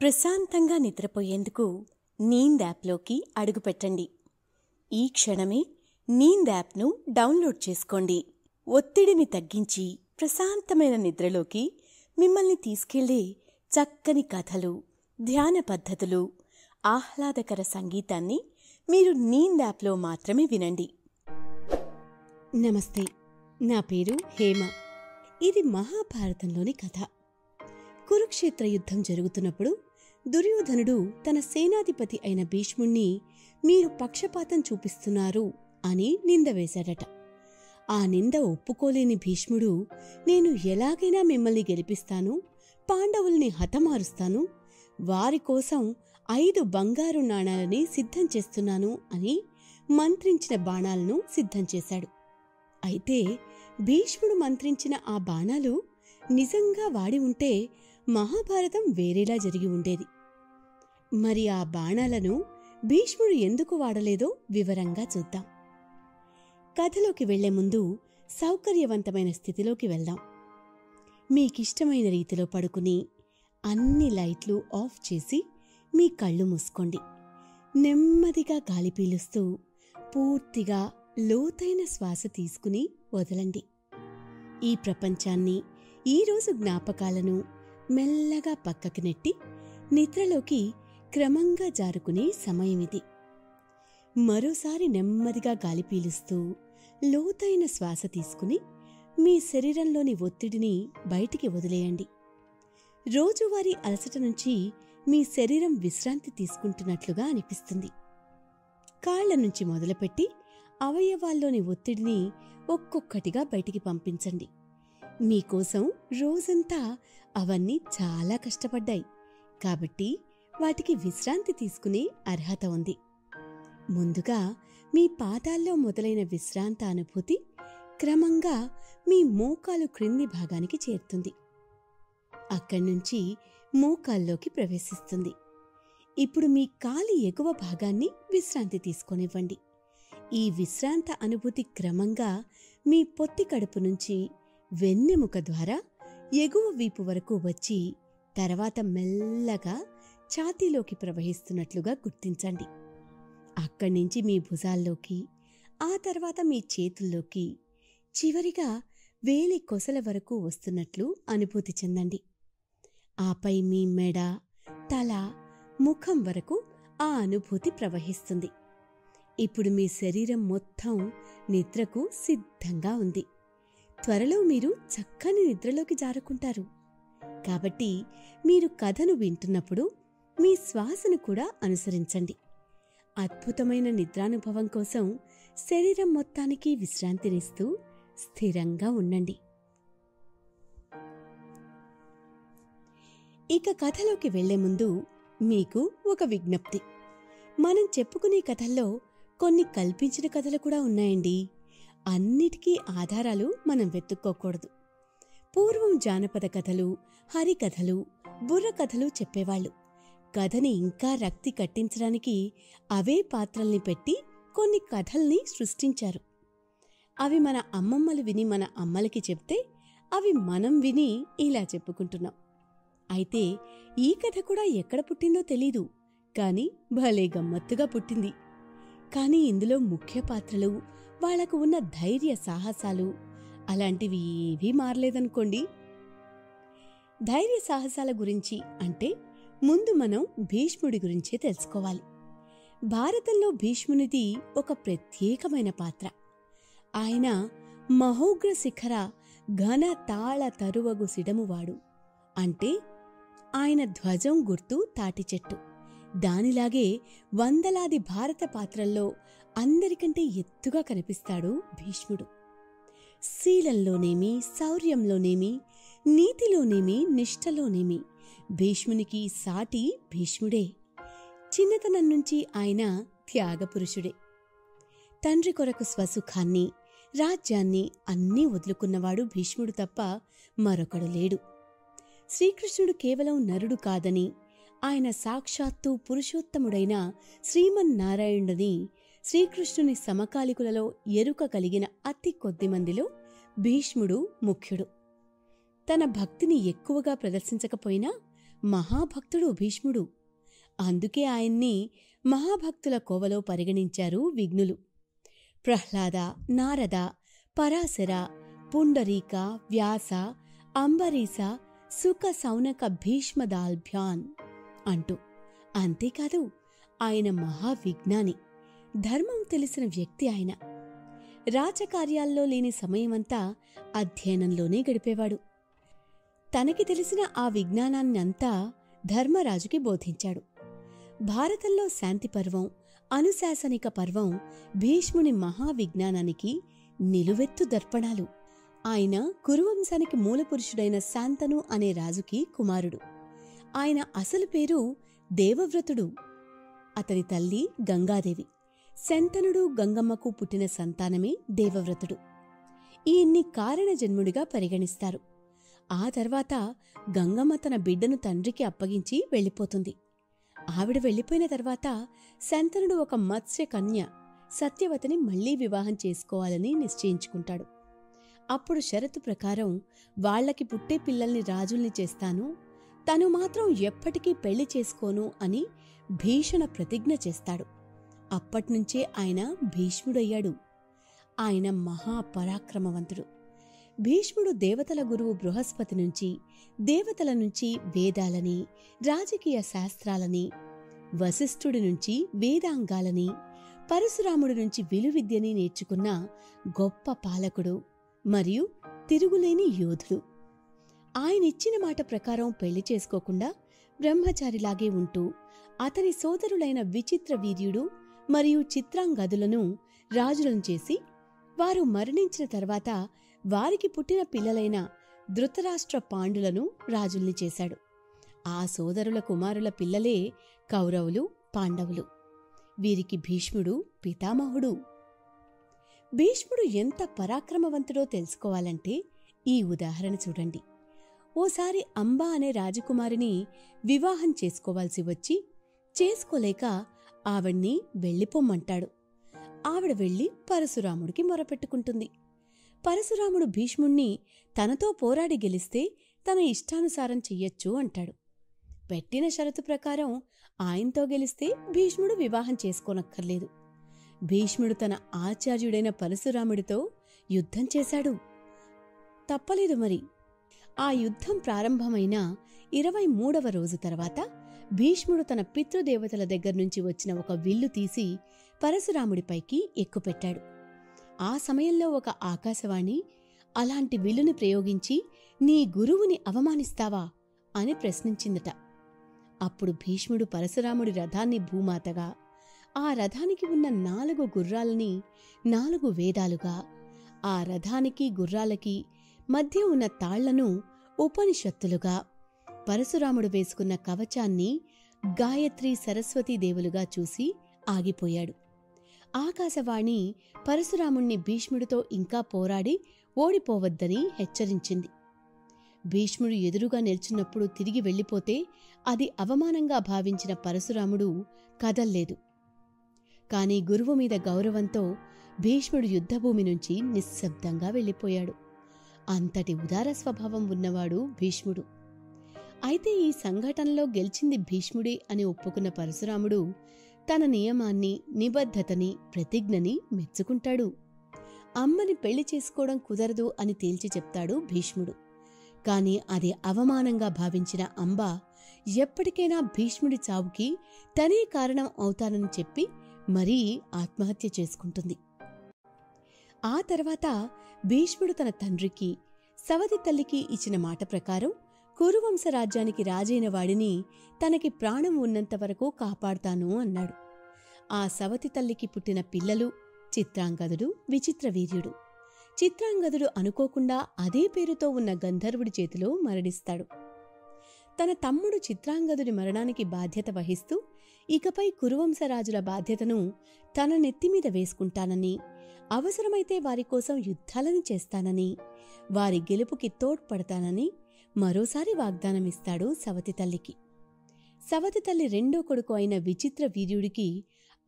ప్రశాంతంగా నిద్రపోయేందుకు నీంద్ యాప్లోకి అడుగుపెట్టండి. ఈ క్షణమే నీంద్ యాప్ను డౌన్లోడ్ చేసుకోండి. ఒత్తిడిని తగ్గించి ప్రశాంతమైన నిద్రలోకి మిమ్మల్ని తీసుకెళ్లే చక్కని కథలు, ధ్యాన పద్ధతులు, ఆహ్లాదకర సంగీతాన్ని మీరు నీంద్ యాప్లో మాత్రమే వినండి. నమస్తే, నా పేరు హేమ. ఇది మహాభారతంలోని కథ. కురుక్షేత్ర యుద్ధం జరుగుతున్నప్పుడు దుర్యోధనుడు తన సేనాధిపతి అయిన భీష్ముణ్ణి మీరు పక్షపాతం చూపిస్తున్నారు అని నింద వేశాడట. ఆ నింద ఒప్పుకోలేని భీష్ముడు, నేను ఎలాగైనా మిమ్మల్ని గెలిపిస్తాను, పాండవుల్ని హతమారుస్తాను, వారి కోసం 5 బంగారు నాణాలని సిద్ధం చేస్తున్నాను అని మంత్రించిన బాణాలను సిద్ధం చేశాడు. అయితే భీష్ముడు మంత్రించిన ఆ బాణాలు నిజంగా వాడి ఉంటే మహాభారతం వేరేలా జరిగి ఉండేది. మరి ఆ బాణాలను భీష్ముడు ఎందుకు వాడలేదో వివరంగా చూద్దాం. కథలోకి వెళ్లే ముందు సౌకర్యవంతమైన స్థితిలోకి వెళ్దాం. మీకిష్టమైన రీతిలో పడుకుని అన్ని లైట్లు ఆఫ్ చేసి మీ కళ్ళు మూసుకోండి. నెమ్మదిగా గాలి పీలుస్తూ పూర్తిగా లోతైన శ్వాస తీసుకుని వదలండి. ఈ ప్రపంచాన్ని, ఈరోజు జ్ఞాపకాలను మెల్లగా పక్కకి నెట్టి నిద్రలోకి క్రమంగా జారుకునే సమయమిది. మరోసారి నెమ్మదిగా గాలి పీలుస్తూ లోతైన శ్వాస తీసుకుని మీ శరీరంలోని ఒత్తిడిని బయటికి వదిలేయండి. రోజువారీ అలసట నుంచి మీ శరీరం విశ్రాంతి తీసుకుంటున్నట్లుగా అనిపిస్తుంది. కాళ్ల నుంచి మొదలుపెట్టి అవయవాల్లోని ఒత్తిడిని ఒక్కొక్కటిగా బయటికి పంపించండి. మీకోసం రోజంతా అవన్నీ చాలా కష్టపడ్డాయి కాబట్టి వాటికి విశ్రాంతి తీసుకునే అర్హత ఉంది. ముందుగా మీ పాదాల్లో మొదలైన విశ్రాంత అనుభూతి క్రమంగా మీ మోకాలు క్రింది భాగానికి చేరుతుంది. అక్కడ్నుంచి మోకాల్లోకి ప్రవేశిస్తుంది. ఇప్పుడు మీ కాలి ఎగువ భాగాన్ని విశ్రాంతి తీసుకొనివ్వండి. ఈ విశ్రాంత అనుభూతి క్రమంగా మీ పొత్తి కడుపు నుంచి వెన్నెముక ద్వారా ఎగువ వీపు వరకు వచ్చి తర్వాత మెల్లగా ఛాతీలోకి ప్రవహిస్తున్నట్లుగా గుర్తించండి. అక్కడ్నుంచి మీ భుజాల్లోకి, ఆ తర్వాత మీ చేతుల్లోకి, చివరిగా వేలి కొసల వరకు వస్తున్నట్లు అనుభూతి చెందండి. ఆపై మీ మెడ, తల, ముఖం వరకు ఆ అనుభూతి ప్రవహిస్తుంది. ఇప్పుడు మీ శరీరం మొత్తం నిద్రకు సిద్ధంగా ఉంది. త్వరలో మీరు చక్కని నిద్రలోకి జారుకుంటారు. కాబట్టి మీరు కథను వింటున్నప్పుడు మీ శ్వాసను కూడా అనుసరించండి. అద్భుతమైన నిద్రానుభవం కోసం శరీరం మొత్తానికి విశ్రాంతినిస్తూ స్థిరంగా ఉండండి. ఇక కథలోకి వెళ్లే ముందు మీకు ఒక విజ్ఞప్తి. మనం చెప్పుకునే కథల్లో కొన్ని కల్పించిన కథలు కూడా ఉన్నాయండి. అన్నిటికీ ఆధారాలు మనం వెతుక్కోకూడదు. పూర్వం జానపద కథలు, హరికథలు, బుర్ర కథలు చెప్పేవాళ్లు. కథని ఇంకా రక్తి కట్టించడానికి అవే పాత్రల్ని పెట్టి కొన్ని కథల్ని సృష్టించారు. అవి మన అమ్మమ్మలు విని మన అమ్మలకి చెప్తే అవి మనం విని ఇలా చెప్పుకుంటున్నాం. అయితే ఈ కథ కూడా ఎక్కడ పుట్టిందో తెలీదు, కాని భలే గమ్మత్తుగా పుట్టింది. కాని ఇందులో ముఖ్య పాత్రలు, వాళ్లకు ఉన్న ధైర్య సాహసాలు అలాంటివి ఏవీ మారలేదనుకోండి. ధైర్య సాహసాల గురించి అంటే ముందు మనం భీష్ముడి గురించే తెలుసుకోవాలి. భారతంలో భీష్మునిది ఒక ప్రత్యేకమైన పాత్ర. ఆయన మహోగ్ర శిఖర ఘన తాళ తరువగు సిడమువాడు. అంటే ఆయన ధ్వజం గుర్తు తాటి చెట్టు. దానిలాగే వందలాది భారత పాత్రల్లో అందరికంటే ఎత్తుగా కనిపిస్తాడు భీష్ముడు. శీలంలోనేమి, శౌర్యంలోనేమి, నీతిలోనేమి, నిష్ఠలోనేమి భీష్మునికి సాటి భీష్ముడే. చిన్నతనం నుంచి ఆయన త్యాగపురుషుడే. తండ్రి కొరకు స్వసుఖాన్ని, రాజ్యాన్ని అన్నీ వదులుకున్నవాడు భీష్ముడు తప్ప మరొకడు లేడు. శ్రీకృష్ణుడు కేవలం నరుడు కాదని, ఆయన సాక్షాత్తు పురుషోత్తముడైన శ్రీమన్నారాయణుడని శ్రీకృష్ణుని సమకాలికులలో ఎరుక కలిగిన అతి కొద్ది మందిలో భీష్ముడు ముఖ్యుడు. తన భక్తిని ఎక్కువగా ప్రదర్శించకపోయినా మహాభక్తుడు భీష్ముడు. అందుకే ఆయన్ని మహాభక్తుల కోవలో పరిగణించారు విఘ్నులు. ప్రహ్లాద, నారద, పరాశర, పుండరీక, వ్యాస, అంబరీస, సుఖ, సౌనక, భీష్మదాల్భ్యాన్ అంటూ. అంతేకాదు, ఆయన మహావిజ్ఞాని, ధర్మం తెలిసిన వ్యక్తి. ఆయన రాజకార్యాల్లో లేని సమయమంతా అధ్యయనంలోనే గడిపేవాడు. తనకి తెలిసిన ఆ విజ్ఞానాన్నంతా ధర్మరాజుకి బోధించాడు. భారతంలో శాంతి పర్వం, అనుశాసనిక పర్వం భీష్ముని మహావిజ్ఞానానికి నిలువెత్తు దర్పణాలు. ఆయన కురువంశానికి మూలపురుషుడైన శాంతను అనే రాజుకి కుమారుడు. ఆయన అసలు పేరు దేవవ్రతుడు. అతని తల్లి గంగాదేవి. శంతనుడు, గంగమ్మకు పుట్టిన సంతానమే దేవవ్రతుడు. ఈయన్ని కారణజన్ముడిగా పరిగణిస్తారు. ఆ తర్వాత గంగమ్మ తన బిడ్డను తండ్రికి అప్పగించి వెళ్ళిపోతుంది. ఆవిడ వెళ్ళిపోయిన తర్వాత శంతనుడు ఒక మత్స్య కన్య సత్యవతిని మళ్లీ వివాహం చేసుకోవాలని నిశ్చయించుకుంటాడు. అప్పుడు షరతు ప్రకారం వాళ్లకి పుట్టే పిల్లల్ని రాజుల్ని చేస్తాను, తను మాత్రం ఎప్పటికీ పెళ్లి చేసుకోను అని భీషణ ప్రతిజ్ఞ చేస్తాడు. అప్పట్నుంచే ఆయన భీష్ముడయ్యాడు. ఆయన మహాపరాక్రమవంతుడు. భీష్ముడు దేవతల గురువు బృహస్పతి నుంచి, దేవతల నుంచి వేదాలని, రాజకీయ శాస్త్రాలని, వశిష్ఠుడి నుంచి వేదాంగాలని, పరశురాముడి నుంచి విలువిద్యని నేర్చుకున్న గొప్ప పాలకుడు మరియు తిరుగులేని యోధుడు. ఆయనిచ్చిన మాట ప్రకారం పెళ్లి చేసుకోకుండా బ్రహ్మచారిలాగే ఉంటూ అతని సోదరులైన విచిత్ర వీర్యుడు మరియు చిత్రాంగదులను రాజులను చేసి, వారు మరణించిన తర్వాత వారికి పుట్టిన పిల్లలైన ధృతరాష్ట్ర, పాండులను రాజుల్ని చేశాడు. ఆ సోదరుల కుమారుల పిల్లలే కౌరవులు, పాండవులు. వీరికి భీష్ముడు పితామహుడు. భీష్ముడు ఎంత పరాక్రమవంతుడో తెలుసుకోవాలంటే ఈ ఉదాహరణ చూడండి. ఓసారి అంబా అనే రాజకుమారిని వివాహం చేసుకోవాల్సి వచ్చి చేసుకోలేక ఆవిడ్ని వెళ్ళిపోమ్మంటాడు. ఆవిడ వెళ్ళి పరశురాముడికి మొరపెట్టుకుంటుంది. పరశురాముడు భీష్ముణ్ణి తనతో పోరాడి గెలిస్తే తన ఇష్టానుసారం చెయ్యొచ్చు అంటాడు. పెట్టిన షరతు ప్రకారం ఆయనతో గెలిస్తే భీష్ముడు వివాహం చేసుకోనక్కర్లేదు. భీష్ముడు తన ఆచార్యుడైన పరశురాముడితో యుద్ధం చేశాడు. తప్పలేదు మరి. ఆ యుద్ధం ప్రారంభమైన 23వ రోజు తర్వాత భీష్ముడు తన పితృదేవతల దగ్గర్నుంచి వచ్చిన ఒక విల్లు తీసి పరశురాముడిపైకి ఎక్కుపెట్టాడు. ఆ సమయంలో ఒక ఆకాశవాణి అలాంటి విల్లుని ప్రయోగించి నీ గురువుని అవమానిస్తావా అని ప్రశ్నించిందట. అప్పుడు భీష్ముడు పరశురాముడి రథాన్ని భూమాతగా, ఆ రథానికి ఉన్న 4 గుర్రాలని 4 వేదాలుగా, ఆ రథానికి గుర్రాలకి మధ్య ఉన్న తాళ్లను ఉపనిషత్తులుగా, పరశురాముడు వేసుకున్న కవచాన్ని గాయత్రి, సరస్వతీదేవులుగా చూసి ఆగిపోయాడు. ఆకాశవాణి పరశురాముణ్ణి భీష్ముడితో ఇంకా పోరాడి ఓడిపోవద్దని హెచ్చరించింది. భీష్ముడు ఎదురుగా నిల్చున్నప్పుడు తిరిగి వెళ్ళిపోతే అది అవమానంగా భావించిన పరశురాముడు కదల్లేదు. కాని గురువు మీద గౌరవంతో భీష్ముడు యుద్ధభూమి నుంచి నిశ్శబ్దంగా వెళ్ళిపోయాడు. అంతటి ఉదార స్వభావం ఉన్నవాడు భీష్ముడు. అయితే ఈ సంఘటనలో గెలిచింది భీష్ముడే అని ఒప్పుకున్న పరశురాముడు తన నియమాన్ని, నిబద్ధతని, ప్రతిజ్ఞని మెచ్చుకుంటాడు. అమ్మని పెళ్లి చేసుకోవడం కుదరదు అని తేల్చి చెప్తాడు భీష్ముడు. కాని అది అవమానంగా భావించిన అంబ ఎప్పటికైనా భీష్ముడి చావుకి తనే కారణం అవుతానని చెప్పి మరీ ఆత్మహత్య చేసుకుంటుంది. ఆ తర్వాత భీష్ముడు తన తండ్రికి, సవతి తల్లికి ఇచ్చిన మాట ప్రకారం కురువంశరాజ్యానికి రాజైన వాడిని తనకి ప్రాణం ఉన్నంతవరకు కాపాడుతాను అన్నాడు. ఆ సవతి తల్లికి పుట్టిన పిల్లలు చిత్రాంగదుడు, విచిత్రవీర్యుడు. చిత్రాంగదుడు అనుకోకుండా అదే పేరుతో ఉన్న గంధర్వుడి చేతిలో మరణిస్తాడు. తన తమ్ముడు చిత్రాంగదుడి మరణానికి బాధ్యత వహిస్తూ ఇకపై కురువంశరాజుల బాధ్యతను తన నెత్తిమీద వేసుకుంటానని, అవసరమైతే వారి కోసం యుద్ధాలను చేస్తానని, వారి గెలుపుకి తోడ్పడతానని మరోసారి వాగ్దానమిస్తాడు సవతి తల్లికి. సవతి తల్లి రెండో కొడుకు అయిన విచిత్ర వీర్యుడికి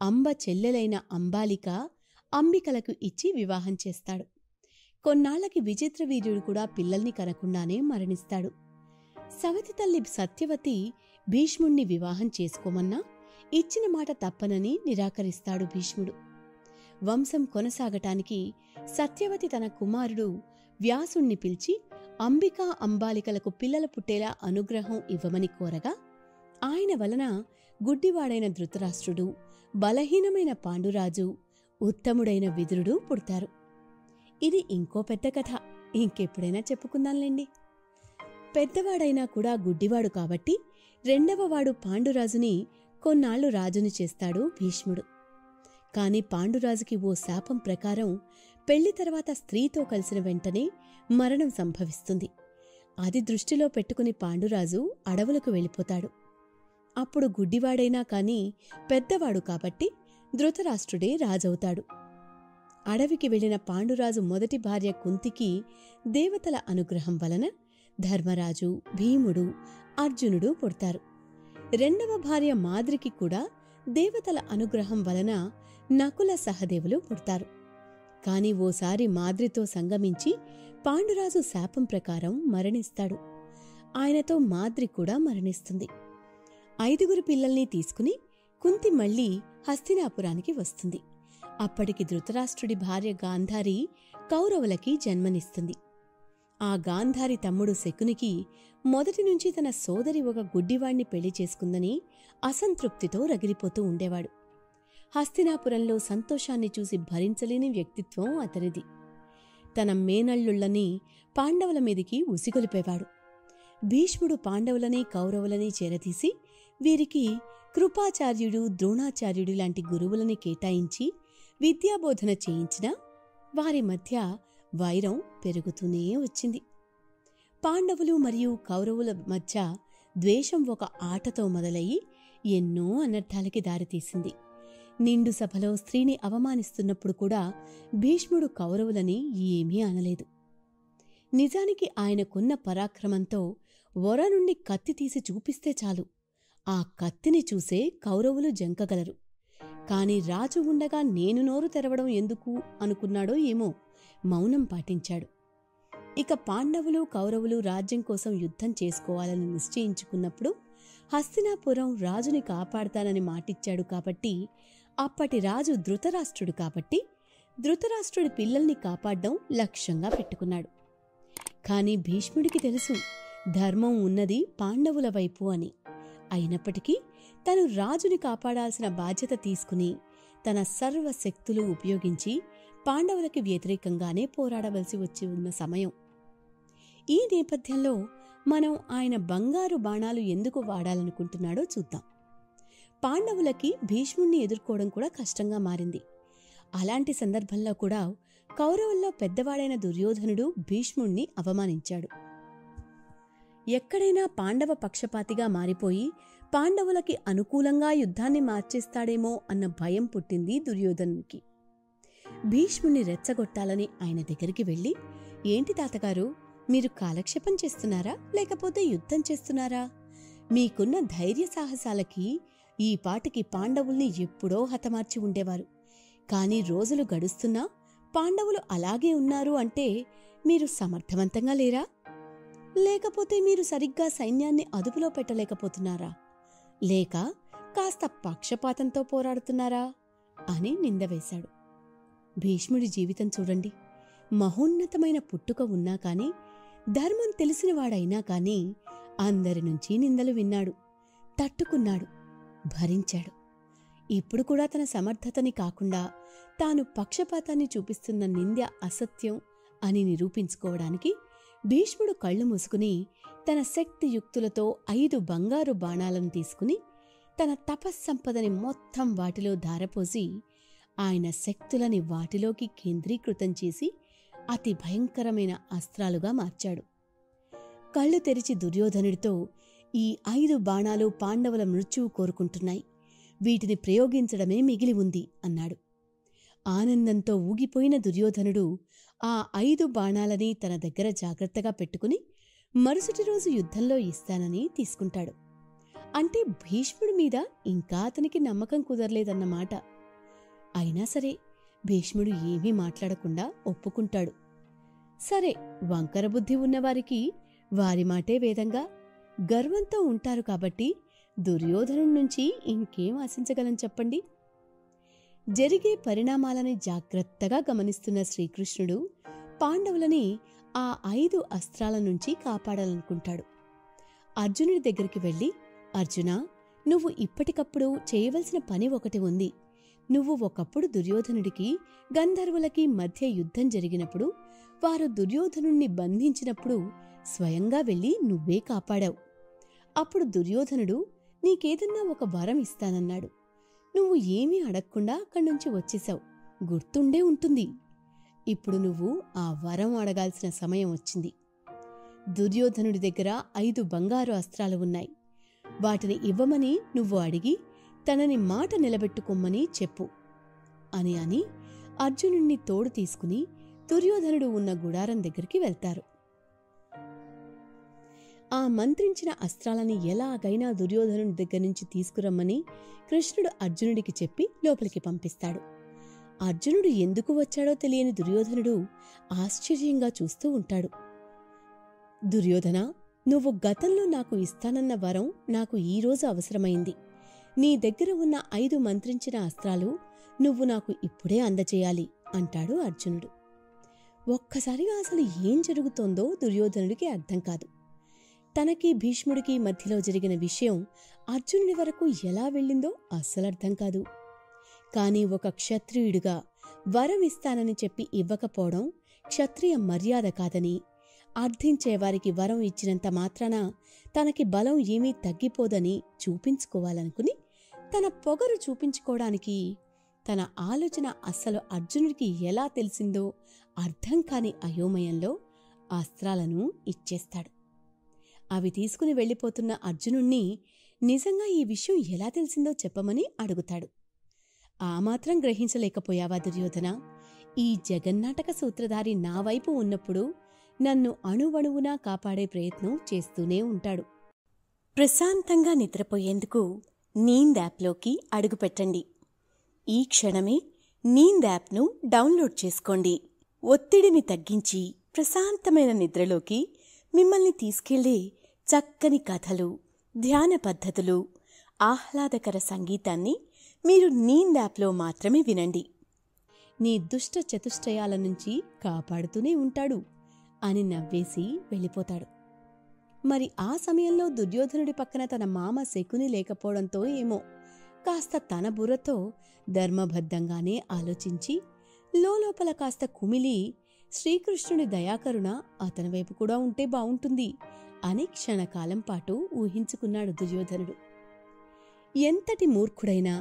అంబ చెల్లెలైన అంబాలిక, అంబికలకు ఇచ్చి వివాహం చేస్తాడు. కొన్నాళ్లకి విచిత్ర వీర్యుడు కూడా పిల్లల్ని కనకుండానే మరణిస్తాడు. సవతి తల్లి సత్యవతి భీష్ముణ్ణి వివాహం చేసుకోమన్నా ఇచ్చిన మాట తప్పనని నిరాకరిస్తాడు భీష్ముడు. వంశం కొనసాగటానికి సత్యవతి తన కుమారుడు వ్యాసుణ్ణి పిలిచి అంబికా అంబాలికలకు పిల్లలు పుట్టేలా అనుగ్రహం ఇవ్వమని కోరగా, ఆయన వలన గుడ్డివాడైన ధృతరాష్ట్రుడు, బలహీనమైన పాండురాజు, ఉత్తముడైన విదురుడు పుడతారు. ఇది ఇంకో పెద్ద కథ, ఇంకెప్పుడైనా చెప్పుకుందాంలేండి. పెద్దవాడైనా కూడా గుడ్డివాడు కాబట్టి రెండవవాడు పాండురాజుని కొన్నాళ్లు రాజుని చేస్తాడు భీష్ముడు. కాని పాండురాజుకి ఓ శాపం ప్రకారం పెళ్లి తర్వాత స్త్రీతో కలిసిన వెంటనే మరణం సంభవిస్తుంది. అది దృష్టిలో పెట్టుకుని పాండురాజు అడవులకు వెళ్ళిపోతాడు. అప్పుడు గుడ్డివాడైనా కాని పెద్దవాడు కాబట్టి ధృతరాష్ట్రుడే రాజవుతాడు. అడవికి వెళ్లిన పాండురాజు మొదటి భార్య కుంతికి దేవతల అనుగ్రహం వలన ధర్మరాజు, భీముడు, అర్జునుడు పుడతారు. రెండవ భార్య మాద్రికి కూడా దేవతల అనుగ్రహం వలన నకుల సహదేవులు పుడతారు. కాని ఓసారి మాద్రితో సంగమించి పాండురాజు శాపం ప్రకారం మరణిస్తాడు. ఆయనతో మాద్రి కూడా మరణిస్తుంది. 5 పిల్లల్ని తీసుకుని కుంతి మళ్లీ హస్తినాపురానికి వస్తుంది. అప్పటికి ధృతరాష్ట్రుడి భార్య గాంధారి కౌరవులకి జన్మనిస్తుంది. ఆ గాంధారి తమ్ముడు శకునికి మొదటి నుంచి తన సోదరి ఒక గుడ్డివాణ్ణి పెళ్లి చేసుకుందని అసంతృప్తితో రగిలిపోతూ ఉండేవాడు. హస్తినాపురంలో సంతోషాన్ని చూసి భరించలేని వ్యక్తిత్వం అతనిది. తన మేనల్లుళ్లని పాండవుల మీదికి ఉసిగొలిపేవాడు. భీష్ముడు పాండవులని కౌరవులని చేరతీసి వీరికి కృపాచార్యుడు, ద్రోణాచార్యుడు లాంటి గురువులని కేటాయించి విద్యాబోధన చేయించినా వారి మధ్య వైరం పెరుగుతూనే వచ్చింది. పాండవులు మరియు కౌరవుల మధ్య ద్వేషం ఒక ఆటతో మొదలయ్యి ఎన్నో అనర్థాలకి దారితీసింది. నిండు సభలో స్త్రీని అవమానిస్తున్నప్పుడు కూడా భీష్ముడు కౌరవులని ఏమీ అనలేదు. నిజానికి ఆయనకున్న పరాక్రమంతో వొర నుండి కత్తి తీసి చూపిస్తే చాలు, ఆ కత్తిని చూసే కౌరవులు జంకగలరు. కాని రాజు ఉండగా నేను నోరు తెరవడం ఎందుకు అనుకున్నాడో ఏమో మౌనం పాటించాడు. ఇక పాండవులు కౌరవులు రాజ్యం కోసం యుద్ధం చేసుకోవాలని నిశ్చయించుకున్నప్పుడు హస్తినాపురం రాజుని కాపాడతానని మాటిచ్చాడు కాబట్టి, అప్పటి రాజు ధృతరాష్ట్రుడు కాబట్టి ధృతరాష్ట్రుడి పిల్లల్ని కాపాడ్డం లక్ష్యంగా పెట్టుకున్నాడు. కాని భీష్ముడికి తెలుసు ధర్మం ఉన్నది పాండవుల వైపు అని. అయినప్పటికీ తను రాజుని కాపాడాల్సిన బాధ్యత తీసుకుని తన సర్వశక్తులు ఉపయోగించి పాండవులకి వ్యతిరేకంగానే పోరాడవలసి వచ్చి ఉన్న సమయం. ఈ నేపథ్యంలో మనం ఆయన బంగారు బాణాలు ఎందుకు వాడాలనుకుంటున్నాడో చూద్దాం. పాండవులకి భీష్ముణ్ణి ఎదుర్కోవడం కూడా కష్టంగా మారింది. అలాంటి సందర్భంలో కూడా కౌరవుల్లో పెద్దవాడైన దుర్యోధనుడు భీష్ముణ్ణి అవమానించాడు. ఎక్కడైనా పాండవ పక్షపాతిగా మారిపోయి పాండవులకి అనుకూలంగా యుద్ధాన్ని మార్చేస్తాడేమో అన్న భయం పుట్టింది దుర్యోధనునికి. భీష్ముణ్ణి రెచ్చగొట్టాలని ఆయన దగ్గరికి వెళ్ళి, ఏంటి తాతగారు, మీరు కాలక్షేపం చేస్తున్నారా లేకపోతే యుద్ధం చేస్తున్నారా? మీకున్న ధైర్య సాహసాలకి ఈ పాటికి పాండవుల్ని ఎప్పుడో హతమార్చి ఉండేవారు. కాని రోజులు గడుస్తున్నా పాండవులు అలాగే ఉన్నారు అంటే మీరు సమర్థవంతంగా లేరా? లేకపోతే మీరు సరిగ్గా సైన్యాన్ని అదుపులో పెట్టలేకపోతున్నారా? లేక కాస్త పక్షపాతంతో పోరాడుతున్నారా అని నిందవేశాడు. భీష్ముడి జీవితం చూడండి. మహోన్నతమైన పుట్టుక ఉన్నా కాని, ధర్మం తెలిసినవాడైనా కాని అందరి నుంచి నిందలు విన్నాడు, తట్టుకున్నాడు, భరించాడు. ఇప్పుడు కూడా తన సమర్థతని కాకుండా తాను పక్షపాతాన్ని చూపిస్తున్న నింద్య అసత్యం అని నిరూపించుకోవడానికి భీష్ముడు కళ్ళు మూసుకుని తన శక్తియుక్తులతో 5 బంగారు బాణాలను తీసుకుని తన తపస్సంపదని మొత్తం వాటిలో ధారపోసి ఆయన శక్తులని వాటిలోకి కేంద్రీకృతం చేసి అతి భయంకరమైన అస్త్రాలుగా మార్చాడు. కళ్ళు తెరిచి దుర్యోధనుడితో, ఈ 5 బాణాలు పాండవుల మృత్యువు కోరుకుంటున్నాయి, వీటిని ప్రయోగించడమే మిగిలి ఉంది అన్నాడు. ఆనందంతో ఊగిపోయిన దుర్యోధనుడు ఆ 5 బాణాలని తన దగ్గర జాగ్రత్తగా పెట్టుకుని మరుసటి రోజు యుద్ధంలో ఇస్తానని తీసుకుంటాడు. అంటే భీష్ముడి మీద ఇంకా అతనికి నమ్మకం కుదరలేదన్నమాట. అయినా సరే భీష్ముడు ఏమీ మాట్లాడకుండా ఒప్పుకుంటాడు. సరే, వంకర బుద్ధి ఉన్నవారికి వారి మాటే వేదంగా. గర్వంతో ఉంటారు కాబట్టి దుర్యోధను నుంచి ఇంకేం ఆశించగలం చెప్పండి. జరిగే పరిణామాలని జాగ్రత్తగా గమనిస్తున్న శ్రీకృష్ణుడు పాండవులని ఆ 5 అస్త్రాల నుంచి కాపాడాలనుకుంటాడు. అర్జునుడి దగ్గరికి వెళ్ళి, అర్జునా, నువ్వు ఇప్పటికప్పుడు చేయవలసిన పని ఒకటి ఉంది. నువ్వు ఒకప్పుడు దుర్యోధనుడికి గంధర్వులకి మధ్య యుద్ధం జరిగినప్పుడు వారు దుర్యోధనుణ్ణి బంధించినప్పుడు స్వయంగా వెళ్ళి నువ్వే కాపాడావు. అప్పుడు దుర్యోధనుడు నీకేదన్నా ఒక వరం ఇస్తానన్నాడు. నువ్వు ఏమీ అడగకుండా అక్కడ్నుంచి వచ్చేశావు. గుర్తుండే ఉంటుంది. ఇప్పుడు నువ్వు ఆ వరం అడగాల్సిన సమయం వచ్చింది. దుర్యోధనుడి దగ్గర 5 బంగారు అస్త్రాలు ఉన్నాయి. వాటిని ఇవ్వమని నువ్వు అడిగి తనని మాట నిలబెట్టుకోమని చెప్పు అని అర్జునుణ్ణి తోడు తీసుకుని దుర్యోధనుడు ఉన్న గుడారం దగ్గరికి వెళ్తారు. ఆ మంత్రించిన అస్త్రాలని ఎలాగైనా దుర్యోధనుడి దగ్గర నుంచి తీసుకురమ్మని కృష్ణుడు అర్జునుడికి చెప్పి లోపలికి పంపిస్తాడు. అర్జునుడు ఎందుకు వచ్చాడో తెలియని దుర్యోధనుడు ఆశ్చర్యంగా చూస్తూ ఉంటాడు. దుర్యోధన, నువ్వు గతంలో నాకు ఇస్తానన్న వరం నాకు ఈరోజు అవసరమైంది. నీ దగ్గర ఉన్న 5 మంత్రించిన అస్త్రాలు నువ్వు నాకు ఇప్పుడే అందచేయాలి అంటాడు అర్జునుడు. ఒక్కసారిగా అసలు ఏం జరుగుతోందో దుర్యోధనుడికి అర్థం కాదు. తనకి భీష్ముడికి మధ్యలో జరిగిన విషయం అర్జునుడి వరకు ఎలా వెళ్ళిందో అస్సలర్థం కాదు. కాని ఒక క్షత్రియుడిగా వరం ఇస్తానని చెప్పి ఇవ్వకపోవడం క్షత్రియ మర్యాద కాదని, అర్థించేవారికి వరం ఇచ్చినంత మాత్రాన తనకి బలం ఏమీ తగ్గిపోదని చూపించుకోవాలనుకుని తన పొగరు చూపించుకోవడానికి తన ఆలోచన అస్సలు అర్జునుడికి ఎలా తెలిసిందో అర్థం కాని అయోమయంలో అస్త్రాలను ఇచ్చేస్తాడు. అవి తీసుకుని వెళ్ళిపోతున్న అర్జునుణ్ణి నిజంగా ఈ విషయం ఎలా తెలిసిందో చెప్పమని అడుగుతాడు. ఆ మాత్రం గ్రహించలేకపోయావా దుర్యోధన? ఈ జగన్నాటక సూత్రధారి నా వైపు ఉన్నప్పుడు నన్ను అణువణువునా కాపాడే ప్రయత్నం చేస్తూనే ఉంటాడు. ప్రశాంతంగా నిద్రపోయేందుకు నీంద్ యాప్లోకి అడుగుపెట్టండి. ఈ క్షణమే నీంద్ యాప్ను డౌన్లోడ్ చేసుకోండి. ఒత్తిడిని తగ్గించి ప్రశాంతమైన నిద్రలోకి మిమ్మల్ని తీసుకెళ్లే చక్కని కథలు, ధ్యాన పద్ధతులు, ఆహ్లాదకర సంగీతాన్ని మీరు నీంద్ యాప్లో మాత్రమే వినండి. నీ దుష్ట చతుష్టయాల నుంచి కాపాడుతూనే ఉంటాడు అని నవ్వేసి వెళ్ళిపోతాడు. మరి ఆ సమయంలో దుర్యోధనుడి పక్కన తన మామ శకుని లేకపోవడంతో ఏమో కాస్త తన బుర్రతో ధర్మబద్ధంగానే ఆలోచించి లోపల కాస్త కుమిలి శ్రీకృష్ణుడి దయాకరుణ అతని వైపు కూడా ఉంటే బావుంటుంది అని క్షణకాలం పాటు ఊహించుకున్నాడు దుర్యోధనుడు. ఎంతటి మూర్ఖుడైనా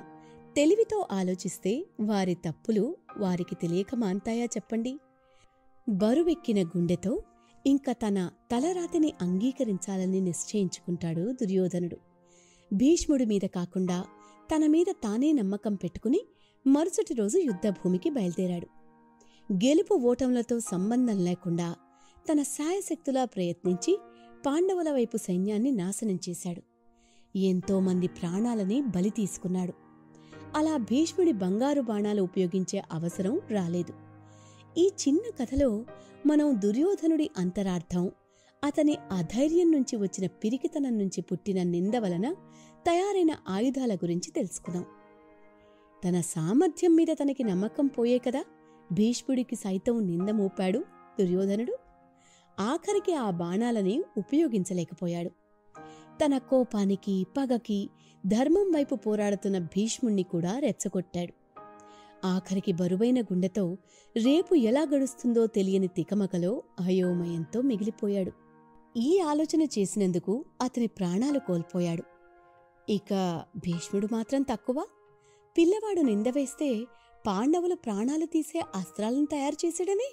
తెలివితో ఆలోచిస్తే వారి తప్పులు వారికి తెలియక మాంతాయా చెప్పండి? బరువెక్కిన గుండెతో ఇంక తన తలరాతిని అంగీకరించాలని నిశ్చయించుకుంటాడు దుర్యోధనుడు. భీష్ముడి మీద కాకుండా తన మీద తానే నమ్మకం పెట్టుకుని మరుసటి రోజు యుద్ధభూమికి బయలుదేరాడు. గెలుపు ఓటములతో సంబంధం లేకుండా తన శాయశక్తులా ప్రయత్నించి పాండవుల వైపు సైన్యాన్ని నాశనం చేశాడు. ఎంతోమంది ప్రాణాలని బలి తీసుకున్నాడు. అలా భీష్ముడి బంగారు బాణాలు ఉపయోగించే అవసరం రాలేదు. ఈ చిన్న కథలో మనం దుర్యోధనుడి అంతరార్థం, అతని అధైర్యం నుంచి వచ్చిన పిరికితనం నుంచి పుట్టిన నింద వలన తయారైన ఆయుధాల గురించి తెలుసుకున్నాం. తన సామర్థ్యం మీద తనకి నమ్మకం పోయే కదా భీష్ముడికి సైతం నింద మోపాడు దుర్యోధనుడు. ఆఖరికి ఆ బాణాలని ఉపయోగించలేకపోయాడు. తన కోపానికి, పగకి ధర్మం వైపు పోరాడుతున్న భీష్ముణ్ణి కూడా రెచ్చగొట్టాడు. ఆఖరికి బరువైన గుండెతో రేపు ఎలా గడుస్తుందో తెలియని తికమకలో అయోమయంతో మిగిలిపోయాడు. ఈ ఆలోచన చేసినందుకు అతని ప్రాణాలు కోల్పోయాడు. ఇక భీష్ముడు మాత్రం తక్కువ. పిల్లవాడు నిందవేస్తే పాండవుల ప్రాణాలు తీసే అస్త్రాలను తయారు చేసేయడమే.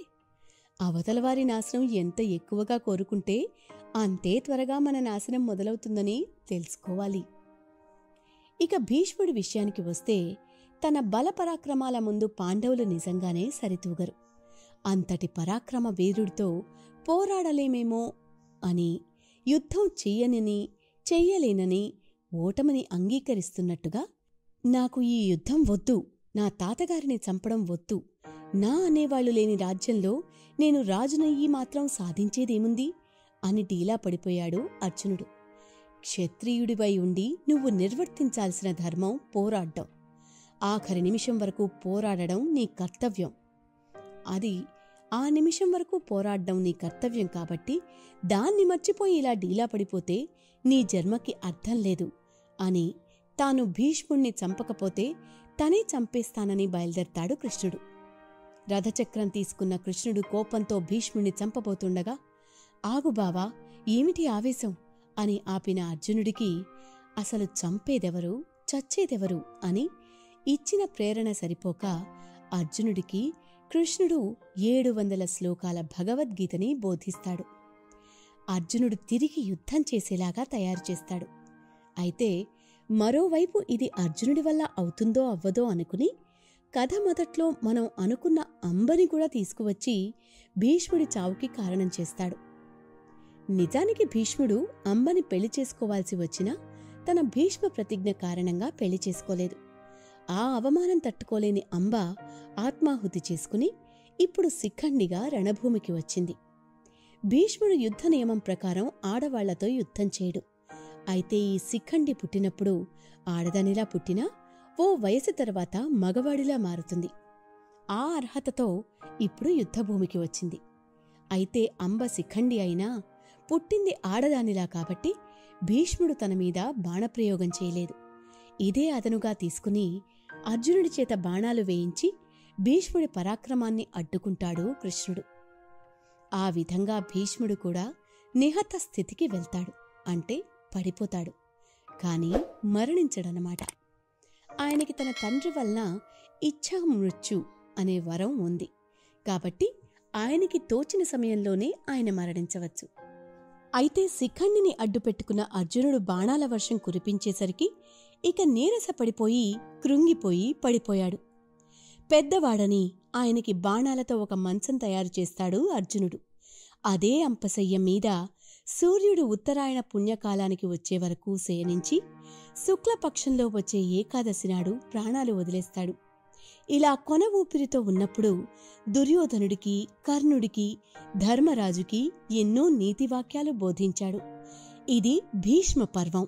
అవతలవారి నాశనం ఎంత ఎక్కువగా కోరుకుంటే అంతే త్వరగా మన నాశనం మొదలవుతుందని తెలుసుకోవాలి. ఇక భీష్ముడి విషయానికి వస్తే తన బలపరాక్రమాల ముందు పాండవులు నిజంగానే సరితూగరు. అంతటి పరాక్రమ వీరుడితో పోరాడలేమేమో అని, యుద్ధం చెయ్యలేనని ఓటమిని అంగీకరిస్తున్నట్టుగా, నాకు ఈ యుద్ధం వద్దు, నా తాతగారిని చంపడం వద్దు, నా అనేవాళ్లు లేని రాజ్యంలో నేను రాజునయ్యి మాత్రం సాధించేదేముంది అని డీలా పడిపోయాడు అర్జునుడు. క్షత్రియుడివై ఉండి నువ్వు నిర్వర్తించాల్సిన ధర్మం పోరాడ్డం. ఆఖరి నిమిషం వరకు పోరాడడం నీ కర్తవ్యం. ఆ నిమిషం వరకు పోరాడ్డం నీ కర్తవ్యం కాబట్టి దాన్ని మర్చిపోయి ఇలా డీలా పడిపోతే నీ జన్మకి అర్థం లేదు అని తాను భీష్ముణ్ణి చంపకపోతే తనే చంపేస్తానని బయలుదేరతాడు కృష్ణుడు. రథచక్రం తీసుకున్న కృష్ణుడు కోపంతో భీష్ముణ్ణి చంపబోతుండగా, ఆగు బావా, ఏమిటి ఆవేశం అని ఆపిన అర్జునుడికి అసలు చంపేదెవరు, చచ్చేదెవరు అని ఇచ్చిన ప్రేరణ సరిపోక అర్జునుడికి కృష్ణుడు 700 శ్లోకాల భగవద్గీతని బోధిస్తాడు. అర్జునుడు తిరిగి యుద్ధం చేసేలాగా తయారు చేస్తాడు. అయితే మరోవైపు ఇది అర్జునుడి వల్ల అవుతుందో అవ్వదో అనుకుని కథ మొదట్లో మనం అనుకున్న అంబని కూడా తీసుకువచ్చి భీష్ముడి చావుకి కారణం చేస్తాడు. నిజానికి భీష్ముడు అంబని పెళ్లి చేసుకోవాల్సి వచ్చినా తన భీష్మ ప్రతిజ్ఞ కారణంగా పెళ్లి చేసుకోలేదు. ఆ అవమానం తట్టుకోలేని అంబ ఆత్మాహుతి చేసుకుని ఇప్పుడు శిఖండిగా రణభూమికి వచ్చింది. భీష్ముడు యుద్ధ నియమం ప్రకారం ఆడవాళ్లతో యుద్ధం చేయడు. అయితే ఈ శిఖండి పుట్టినప్పుడు ఆడదానిలా పుట్టినా ఓ వయసు తర్వాత మగవాడిలా మారుతుంది. ఆ అర్హతతో ఇప్పుడు యుద్ధభూమికి వచ్చింది. అయితే అంబ శిఖండి అయినా పుట్టింది ఆడదానిలా కాబట్టి భీష్ముడు తన మీద బాణప్రయోగం చేయలేదు. ఇదే అదనుగా తీసుకుని అర్జునుడి చేత బాణాలు వేయించి భీష్ముడి పరాక్రమాన్ని అడ్డుకుంటాడు కృష్ణుడు. ఆ విధంగా భీష్ముడు కూడా నిహత స్థితికి వెళ్తాడు, అంటే పడిపోతాడు. కాని మరణించడనమాట. ఆయనకి తన తండ్రి వలన ఇచ్ఛామృత్యు అనే వరం ఉంది కాబట్టి ఆయనకి తోచిన సమయంలోనే ఆయన మరణించవచ్చు. అయితే శిఖండిని అడ్డుపెట్టుకున్న అర్జునుడు బాణాల వర్షం కురిపించేసరికి ఇక నీరసపడిపోయి కృంగిపోయి పడిపోయాడు. పెద్దవాడని ఆయనకి బాణాలతో ఒక మంచం తయారు చేస్తాడు అర్జునుడు. అదే అంపశయ్యం మీద సూర్యుడు ఉత్తరాయణ పుణ్యకాలానికి వచ్చే వరకు శయనించి శుక్లపక్షంలో వచ్చే ఏకాదశి నాడు ప్రాణాలు వదిలేస్తాడు. ఇలా కొన ఊపిరితో ఉన్నప్పుడు దుర్యోధనుడికి, కర్ణుడికి, ధర్మరాజుకి ఎన్నో నీతివాక్యాలు బోధించాడు. ఇది భీష్మ పర్వం.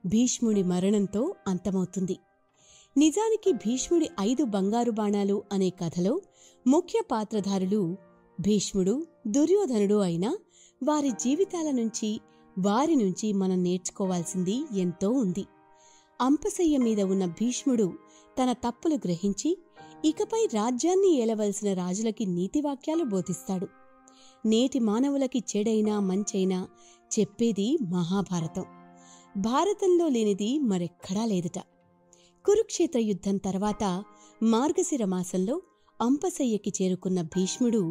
భీష్ముడి మరణంతో అంతమవుతుంది. నిజానికి భీష్ముడి 5 బంగారు బాణాలు అనే కథలో ముఖ్య పాత్రధారులు భీష్ముడు, దుర్యోధనుడు అయినా వారి జీవితాల నుంచి, వారి నుంచి మనం నేర్చుకోవాల్సింది ఎంతో ఉంది. అంపశయ్య మీద ఉన్న భీష్ముడు తన తప్పులు గ్రహించి ఇకపై రాజ్యాన్ని ఏలవలసిన రాజులకి నీతివాక్యాలు బోధిస్తాడు. నేటి మానవులకి చెడైనా మంచైనా చెప్పేది మహాభారతం. భారతంలో లేనిది మరెక్కడా లేదుట. కురుక్షేత్ర యుద్ధం తర్వాత మార్గశిర మాసంలో అంపశయ్యకి చేరుకున్న భీష్ముడు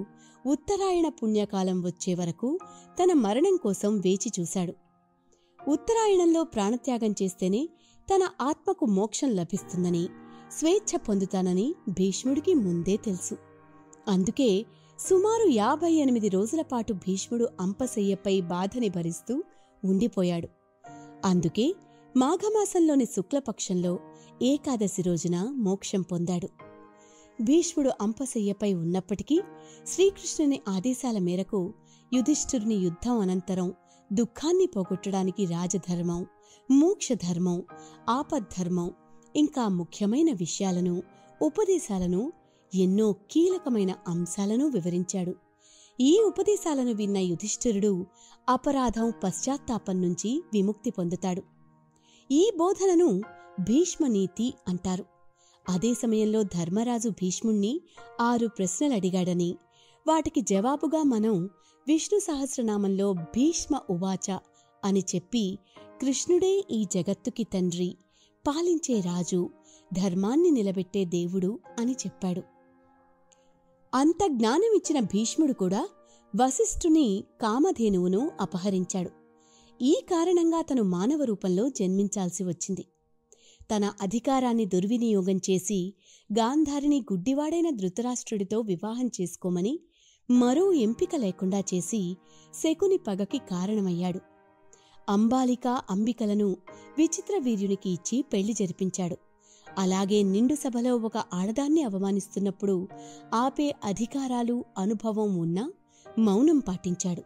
ఉత్తరాయణ పుణ్యకాలం వచ్చే వరకు తన మరణం కోసం వేచి చూశాడు. ఉత్తరాయణంలో ప్రాణత్యాగం చేస్తేనే తన ఆత్మకు మోక్షం లభిస్తుందని, స్వేచ్ఛ పొందుతానని భీష్ముడికి ముందే తెలుసు. అందుకే సుమారు 58 రోజుల పాటు భీష్ముడు అంపశయ్యపై బాధని భరిస్తూ ఉండిపోయాడు. అందుకే మాఘమాసంలోని శుక్లపక్షంలో ఏకాదశి రోజున మోక్షం పొందాడు. భీష్ముడు అంపశయ్యపై ఉన్నప్పటికీ శ్రీకృష్ణుని ఆదేశాల మేరకు యుధిష్ఠిరుని యుద్ధం అనంతరం దుఃఖాన్ని పోగొట్టడానికి రాజధర్మం, మోక్షధర్మం, ఆపద్ధర్మం, ఇంకా ముఖ్యమైన విషయాలను, ఉపదేశాలను, ఎన్నో కీలకమైన అంశాలను వివరించాడు. ఈ ఉపదేశాలను విన్న యుధిష్ఠిరుడు అపరాధం, పశ్చాత్తాపం నుంచి విముక్తి పొందుతాడు. ఈ బోధనను భీష్మనీతి అంటారు. అదే సమయంలో ధర్మరాజు భీష్ముణ్ణి 6 ప్రశ్నలు అడిగాడని, వాటికి జవాబుగా మనం విష్ణు సహస్రనామంలో భీష్మ ఉవాచ అని చెప్పి కృష్ణుడే ఈ జగత్తుకి తండ్రి, పాలించే రాజు, ధర్మాన్ని నిలబెట్టే దేవుడు అని చెప్పాడు. అంత జ్ఞానమిచ్చిన భీష్ముడు కూడా వశిష్ఠుని కామధేనువును అపహరించాడు. ఈ కారణంగా తను మానవ రూపంలో జన్మించాల్సి వచ్చింది. తన అధికారాన్ని దుర్వినియోగం చేసి గాంధారిని గుడ్డివాడైన ధృతరాష్ట్రుడితో వివాహం చేసుకోమని మరో ఎంపిక లేకుండా చేసి శకుని పగకి కారణమయ్యాడు. అంబాలిక, అంబికలను విచిత్ర వీర్యునికి ఇచ్చి పెళ్లి జరిపించాడు. అలాగే నిండు సభలో ఒక ఆడదాన్ని అవమానిస్తున్నప్పుడు ఆపే అధికారాలు, అనుభవం ఉన్నా మౌనం పాటించాడు.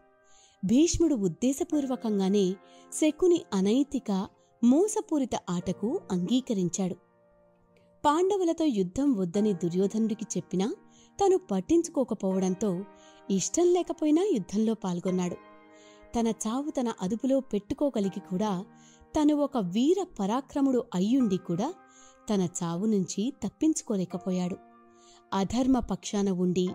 భీష్ముడు ఉద్దేశపూర్వకంగానే శకుని అనైతిక మోసపూరిత ఆటకు అంగీకరించాడు. పాండవులతో యుద్ధం వద్దని దుర్యోధనుడికి చెప్పినా తను పట్టించుకోకపోవడంతో ఇష్టం లేకపోయినా యుద్ధంలో పాల్గొన్నాడు. తన చావు తన అదుపులో పెట్టుకోగలిగి కూడా తను ఒక వీర పరాక్రముడు అయ్యుండి కూడా తన చావు నుంచి తప్పించుకోలేకపోయాడు. అధర్మ పక్షాన ఉండి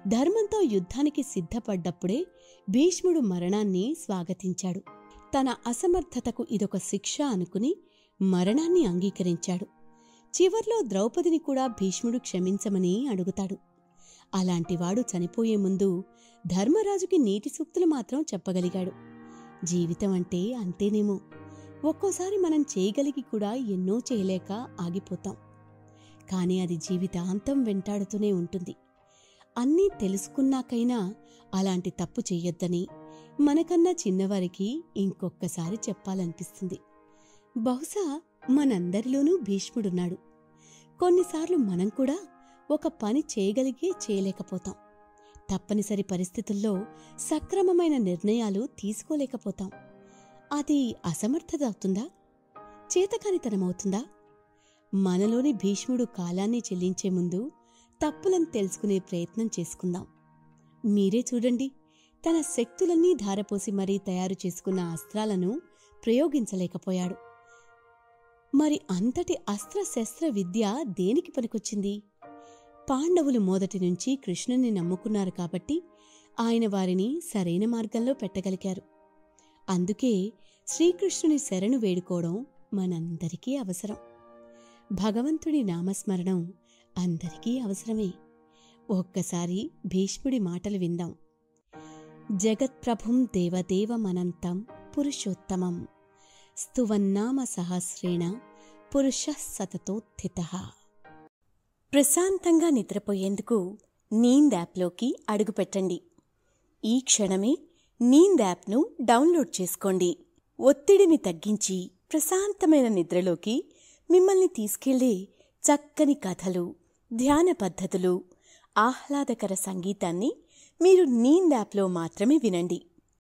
ధర్మంతో యుద్ధానికి సిద్ధపడ్డప్పుడే భీష్ముడు మరణాన్ని స్వాగతించాడు. తన అసమర్థతకు ఇదొక శిక్ష అనుకుని మరణాన్ని అంగీకరించాడు. చివర్లో ద్రౌపదిని కూడా భీష్ముడు క్షమించమని అడుగుతాడు. అలాంటివాడు చనిపోయే ముందు ధర్మరాజుకి నీతి సూక్తులు మాత్రం చెప్పగలిగాడు. జీవితం అంటే అంతేనేమో, ఒక్కోసారి మనం చేయగలిగి కూడా ఎన్నో చేయలేక ఆగిపోతాం. కాని అది జీవితాంతం వెంటాడుతూనే ఉంటుంది. అన్నీ తెలుసుకున్నాకైనా అలాంటి తప్పు చెయ్యొద్దని మనకన్నా చిన్నవారికి ఇంకొక్కసారి చెప్పాలనిపిస్తుంది. బహుశా మనందరిలోనూ భీష్ముడున్నాడు. కొన్నిసార్లు మనం కూడా ఒక పని చేయలేకపోతాం. తప్పనిసరి పరిస్థితుల్లో సక్రమమైన నిర్ణయాలు తీసుకోలేకపోతాం. అది అసమర్థత అవుతుందా? చేతకానితనమవుతుందా? మనలోని భీష్ముడు కాలాన్ని చెల్లించే ముందు తప్పులను తెలుసుకునే ప్రయత్నం చేసుకుందాం. మీరే చూడండి, తన శక్తులన్నీ ధారపోసి మరీ తయారు చేసుకున్న అస్త్రాలను ప్రయోగించలేకపోయాడు. మరి అంతటి అస్త్రశస్త్ర విద్య దేనికి పనికొచ్చింది? పాండవులు మొదటి నుంచి కృష్ణుని నమ్ముకున్నారు కాబట్టి ఆయన వారిని సరైన మార్గంలో పెట్టగలిగారు. అందుకే శ్రీకృష్ణుని శరణు వేడుకోవడం మనందరికీ అవసరం. భగవంతుడి నామస్మరణం అందరికీ అవసరమే. ఒక్కసారి భీష్ముడి మాటలు విందాం. జగత్ప్రభుం దేవదేవమనంతం పురుషోత్తమం స్తువన్నామ సహస్రేణ పురుషః సతతోత్థితః. ప్రశాంతంగా నిద్రపోయేందుకు నీంద్ యాప్లోకి అడుగుపెట్టండి. ఈ క్షణమే నీంద్ యాప్ను డౌన్లోడ్ చేసుకోండి. ఒత్తిడిని తగ్గించి ప్రశాంతమైన నిద్రలోకి మిమ్మల్ని తీసుకెళ్లే చక్కని కథలు, ధ్యాన పద్ధతులు, ఆహ్లాదకర సంగీతాన్ని మీరు నీంద్ యాప్లో మాత్రమే వినండి.